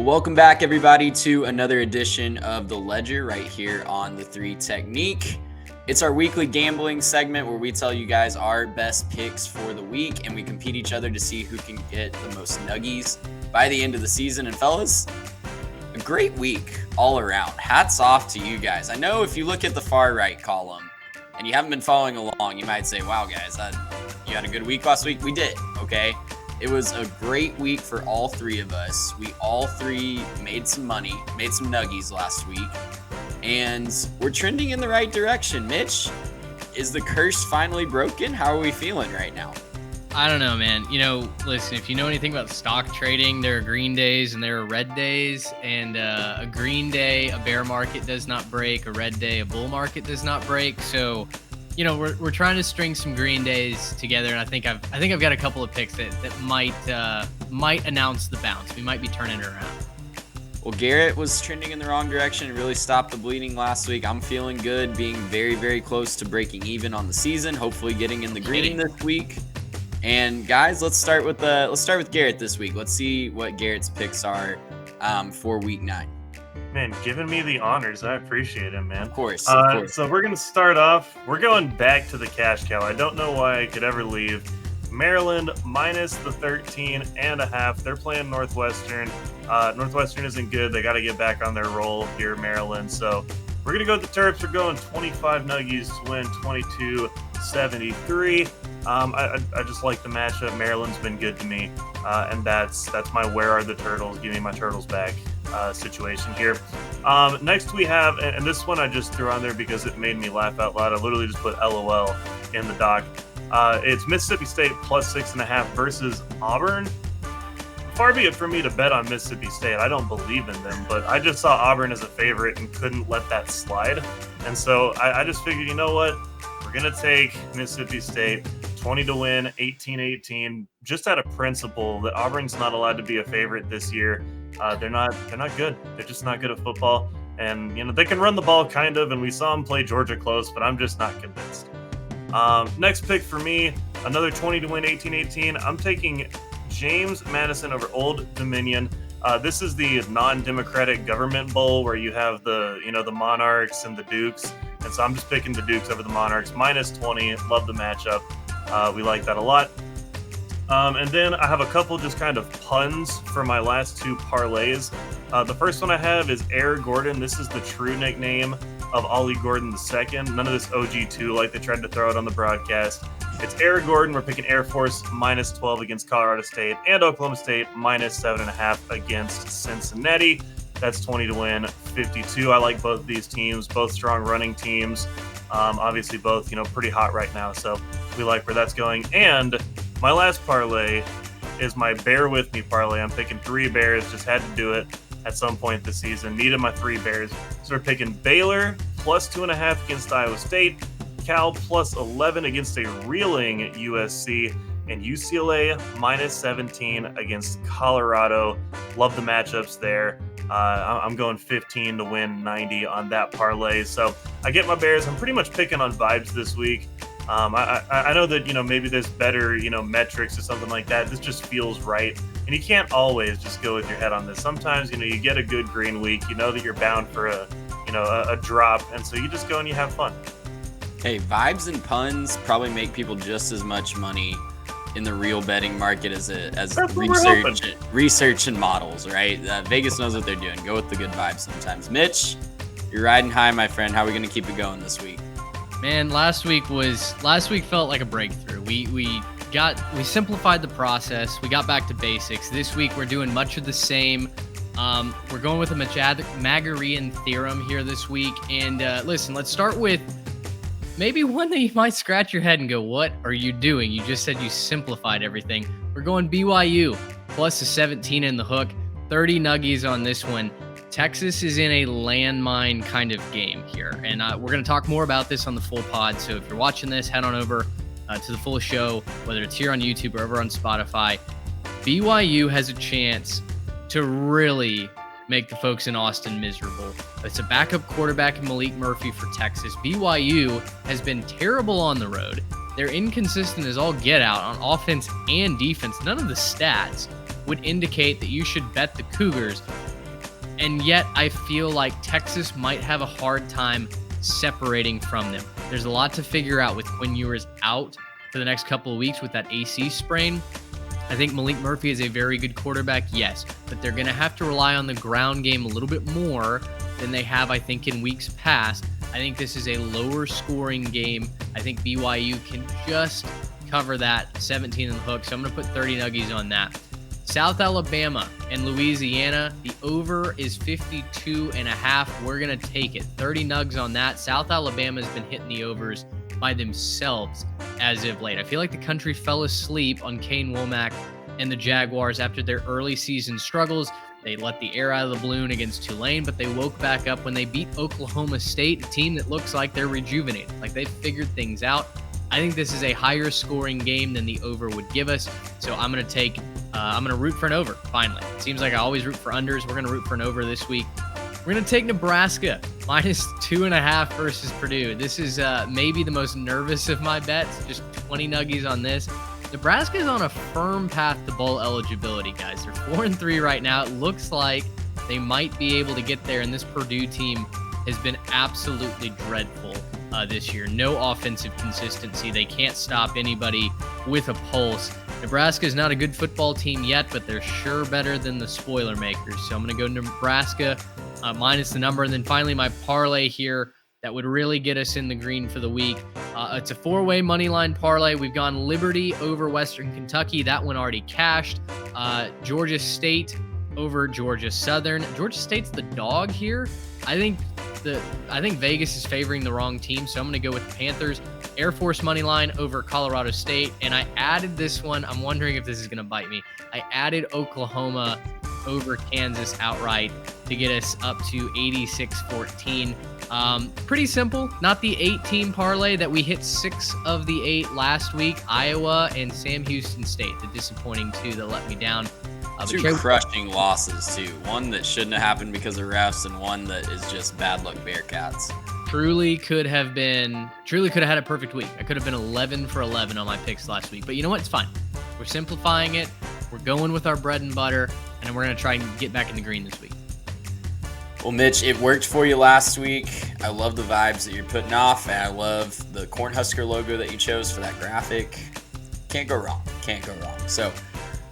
Welcome back, everybody, to another edition of The Ledger right here on The 3 Technique. It's our weekly gambling segment where we tell you guys our best picks for the week, and we compete each other to see who can get the most nuggies by the end of the season. And fellas, a great week all around. Hats off to you guys. I know if you look at the far right column and you haven't been following along, you might say, wow, guys, you had a good week last week. We did, okay? It was a great week for all three of us. We all three made some money, made some nuggies last week, and we're trending in the right direction. Mitch, is the curse finally broken? How are we feeling right now? I don't know, man. Listen, if you know anything about stock trading, there are green days and there are red days, and a green day, a bear market does not break. A red day, a bull market does not break. So, we're trying to string some green days together, and I think I've got a couple of picks that might announce the bounce. We might be turning it around. Well, Garrett was trending in the wrong direction and really stopped the bleeding last week. I'm feeling good, being very, very close to breaking even on the season. Hopefully, getting in the green this week. And guys, let's start with Garrett this week. Let's see what Garrett's picks are for week 9. Man, giving me the honors. I appreciate it, man. Of course. So we're going to start off. We're going back to the cash cow. I don't know why I could ever leave. Maryland minus the 13.5. They're playing Northwestern. Northwestern isn't good. They got to get back on their roll here, Maryland. So we're going to go with the Terps. We're going 25 nuggies to win 22-73. I just like the matchup. Maryland's been good to me. And that's my where are the turtles? Give me my turtles back situation here. Next we have, and this one I just threw on there because it made me laugh out loud. I literally just put LOL in the doc. It's Mississippi State plus 6.5 versus Auburn. Far be it for me to bet on Mississippi State. I don't believe in them, but I just saw Auburn as a favorite and couldn't let that slide. And so I just figured, you know what? We're going to take Mississippi State 20 to win, 18-18, just out of principle that Auburn's not allowed to be a favorite this year. They're not good. They're just not good at football. And, they can run the ball kind of, and we saw them play Georgia close, but I'm just not convinced. Next pick for me, another 20 to win, 18-18. I'm taking James Madison over Old Dominion. This is the non-democratic government bowl where you have the Monarchs and the Dukes. And so I'm just picking the Dukes over the Monarchs, minus 20. Love the matchup. We like that a lot. And then I have a couple just kind of puns for my last two parlays. The first one I have is Air Gordon. This is the true nickname of Ollie Gordon II. None of this OG2 like they tried to throw it on the broadcast. It's Air Gordon. We're picking Air Force minus 12 against Colorado State and Oklahoma State minus 7.5 against Cincinnati. That's 20 to win, 52. I like both these teams, both strong running teams. Obviously both, pretty hot right now. So we like where that's going. And my last parlay is my Bear With Me parlay. I'm picking 3 Bears. Just had to do it at some point this season. Needed my 3 Bears. So we're picking Baylor plus 2.5 against Iowa State, Cal plus 11 against a reeling USC, and UCLA minus 17 against Colorado. Love the matchups there. I'm going 15 to win 90 on that parlay. So I get my Bears. I'm pretty much picking on vibes this week. I know that, maybe there's better, metrics or something like that. This just feels right. And you can't always just go with your head on this. Sometimes, you get a good green week, you know that you're bound for a drop. And so you just go and you have fun. Hey, vibes and puns probably make people just as much money in the real betting market as research and models, right? Vegas knows what they're doing. Go with the good vibes sometimes. Mitch, you're riding high, my friend. How are we going to keep it going this week? Man, last week felt like a breakthrough. We simplified the process. We got back to basics. This week we're doing much of the same. We're going with a Pythagorean theorem here this week. And listen, let's start with maybe one that you might scratch your head and go, what are you doing? You just said you simplified everything. We're going BYU plus a 17 in the hook, 30 nuggies on this one. Texas is in a landmine kind of game here, and we're going to talk more about this on the full pod. So if you're watching this, head on over to the full show, whether it's here on YouTube or over on Spotify. BYU has a chance to really make the folks in Austin miserable. It's a backup quarterback in Malik Murphy for Texas. BYU has been terrible on the road. They're inconsistent as all get out on offense and defense. None of the stats would indicate that you should bet the Cougars and yet I feel like Texas might have a hard time separating from them. There's a lot to figure out with Quinn Ewers out for the next couple of weeks with that AC sprain. I think Malik Murphy is a very good quarterback, yes, but they're going to have to rely on the ground game a little bit more than they have, I think, in weeks past. I think this is a lower scoring game. I think BYU can just cover that 17 in the hook, so I'm going to put 30 nuggies on that. South Alabama and Louisiana, the over is 52.5. We're going to take it. 30 nugs on that. South Alabama has been hitting the overs by themselves as of late. I feel like the country fell asleep on Kane Womack and the Jaguars after their early season struggles. They let the air out of the balloon against Tulane, but they woke back up when they beat Oklahoma State, a team that looks like they're rejuvenated, like they've figured things out. I think this is a higher scoring game than the over would give us, so I'm going to root for an over, finally. It seems like I always root for unders. We're going to root for an over this week. We're going to take Nebraska, -2.5 versus Purdue. This is maybe the most nervous of my bets, just 20 nuggies on this. Nebraska is on a firm path to bowl eligibility, guys. They're 4-3 right now. It looks like they might be able to get there, and this Purdue team has been absolutely dreadful this year. No offensive consistency. They can't stop anybody with a pulse. Nebraska is not a good football team yet, but they're sure better than the spoiler makers. So I'm going to go Nebraska minus the number. And then finally, my parlay here that would really get us in the green for the week. It's a 4-way money line parlay. We've gone Liberty over Western Kentucky. That one already cashed. Georgia State over Georgia Southern. Georgia State's the dog here. I think Vegas is favoring the wrong team, so I'm going to go with the Panthers. Air Force money line over Colorado State, and I added this one. I'm wondering if this is going to bite me. I added Oklahoma over Kansas outright to get us up to 86-14. Pretty simple. Not the 8-team parlay that we hit 6 of the 8 last week. Iowa and Sam Houston State, the disappointing 2 that let me down. Two crushing losses, too. One that shouldn't have happened because of refs, and one that is just bad luck Bearcats. Truly could have had a perfect week. I could have been 11 for 11 on my picks last week. But you know what? It's fine. We're simplifying it. We're going with our bread and butter, and we're going to try and get back in the green this week. Well, Mitch, it worked for you last week. I love the vibes that you're putting off, and I love the Cornhusker logo that you chose for that graphic. Can't go wrong. So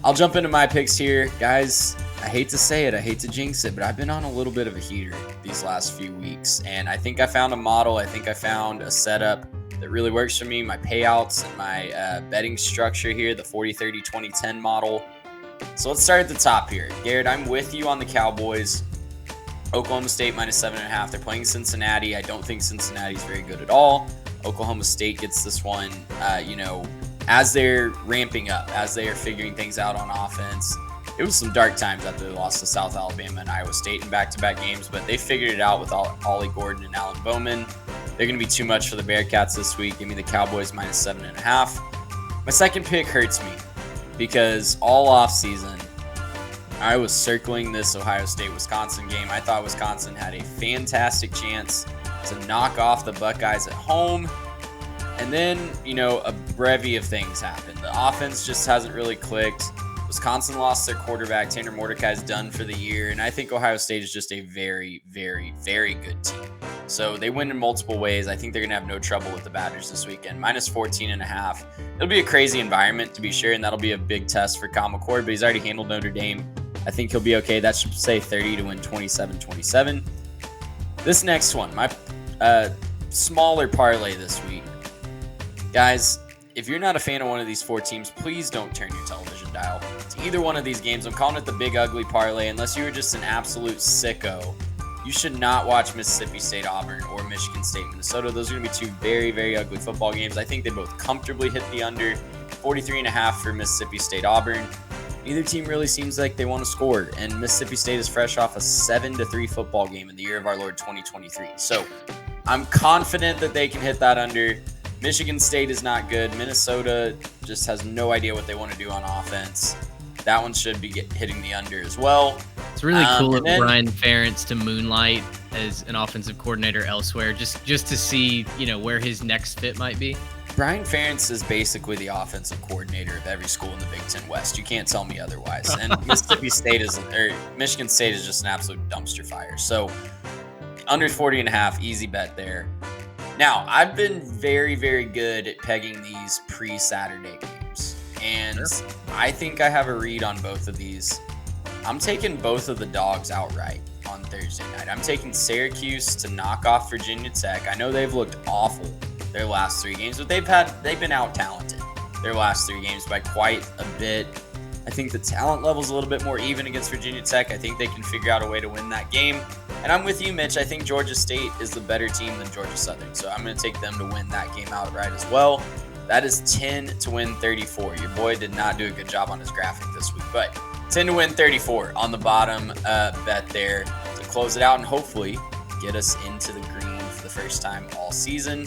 I'll jump into my picks here. Guys, I hate to say it, I hate to jinx it, but I've been on a little bit of a heater these last few weeks, and I think I found a model. I think I found a setup that really works for me. My payouts and my betting structure here, the 40-30-20-10 model. So let's start at the top here. Garrett, I'm with you on the Cowboys. Oklahoma State -7.5. They're playing Cincinnati. I don't think Cincinnati's very good at all. Oklahoma State gets this one, as they're ramping up, as they are figuring things out on offense. It was some dark times after they lost to South Alabama and Iowa State in back-to-back games, but they figured it out with Ollie Gordon and Alan Bowman. They're going to be too much for the Bearcats this week. Give me the Cowboys -7.5. My second pick hurts me because all offseason, I was circling this Ohio State-Wisconsin game. I thought Wisconsin had a fantastic chance to knock off the Buckeyes at home. And then, a brevy of things happened. The offense just hasn't really clicked. Wisconsin lost their quarterback. Tanner Mordecai's done for the year. And I think Ohio State is just a very, very, very good team. So they win in multiple ways. I think they're going to have no trouble with the Badgers this weekend. -14.5. It'll be a crazy environment, to be sure, and that'll be a big test for Kyle McCord, but he's already handled Notre Dame. I think he'll be okay. That should say 30 to win 27-27. This next one, my smaller parlay this week. Guys, if you're not a fan of one of these 4 teams, please don't turn your television dial to either one of these games. I'm calling it the Big Ugly Parlay. Unless you were just an absolute sicko, you should not watch Mississippi State Auburn or Michigan State Minnesota. Those are going to be 2 very, very ugly football games. I think they both comfortably hit the under. 43.5 for Mississippi State Auburn. Neither team really seems like they want to score, and Mississippi State is fresh off a 7-3 football game in the year of our Lord 2023. So I'm confident that they can hit that under. Michigan State is not good. Minnesota just has no idea what they want to do on offense. That one should be hitting the under as well. It's really cool of Brian Ferentz to moonlight as an offensive coordinator elsewhere, just to see where his next fit might be. Brian Ferentz is basically the offensive coordinator of every school in the Big Ten West. You can't tell me otherwise. And Michigan State is just an absolute dumpster fire. So under 40.5, easy bet there. Now, I've been very, very good at pegging these pre-Saturday games. And sure, I think I have a read on both of these. I'm taking both of the dogs outright on Thursday night. I'm taking Syracuse to knock off Virginia Tech. I know they've looked awful their last 3 games, but they've been out-talented their last 3 games by quite a bit. I think the talent level is a little bit more even against Virginia Tech. I think they can figure out a way to win that game. And I'm with you, Mitch. I think Georgia State is the better team than Georgia Southern. So I'm going to take them to win that game outright as well. That is 10 to win 34. Your boy did not do a good job on his graphic this week, but 10 to win 34 on the bottom bet there to close it out and hopefully get us into the green for the first time all season.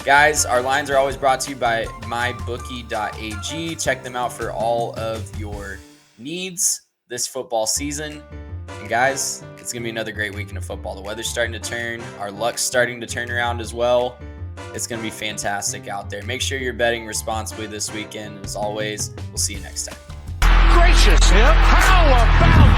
Guys, our lines are always brought to you by mybookie.ag. Check them out for all of your needs this football season. And guys, it's going to be another great weekend of football. The weather's starting to turn. Our luck's starting to turn around as well. It's going to be fantastic out there. Make sure you're betting responsibly this weekend. As always, we'll see you next time. Gracious, how about